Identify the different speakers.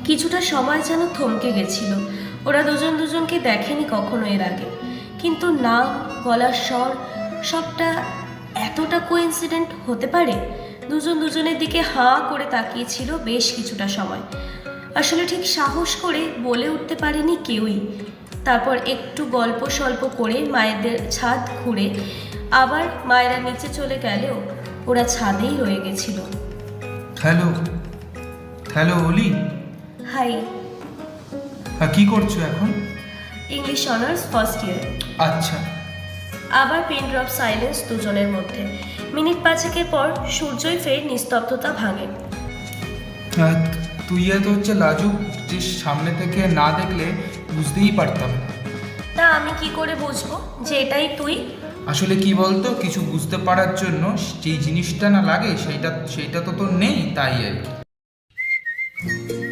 Speaker 1: কিছুটা সময় যেন থমকে গেছিল। ওরা দুজন দুজনকে দেখেনি কখনো এর আগে, কিন্তু নাম, গলার স্বর সবটা এতটা কোইন্সিডেন্ট হতে পারে? দুজন দুজনের দিকে হাঁ করে তাকিয়েছিল বেশ কিছুটা সময়। আসলে ঠিক সাহস করে বলে উঠতে পারেনি কেউই। তারপর একটু গল্প স্বল্প করে মায়েদের ছাদ ঘুরে আবার মায়েরা নিচে চলে গেলেও ওরা ছাদেই রয়ে গেছিল।
Speaker 2: হ্যালো হ্যালো অলি।
Speaker 1: হাই।
Speaker 2: হ্যাঁ, কি করছো এখন?
Speaker 1: English honours first year.
Speaker 2: আচ্ছা।
Speaker 1: আবার পিন ড্রপ সাইলেন্স দুজনের মধ্যে। মিনিট পাঁচেকের পর সূর্যই ফের নিস্তব্ধতা ভাঙে।
Speaker 2: তুই এত হচ্ছে লাজুক যে সামনে থেকে না দেখলে বুঝতেই পারতাম না।
Speaker 1: তা আমি কি করে বুঝবো যে এটাই তুই?
Speaker 2: আসলে কি বলতো, কিছু বুঝতে পারার জন্য যেই জিনিসটা না লাগে সেইটা তো তোর নেই, তাই আর কি।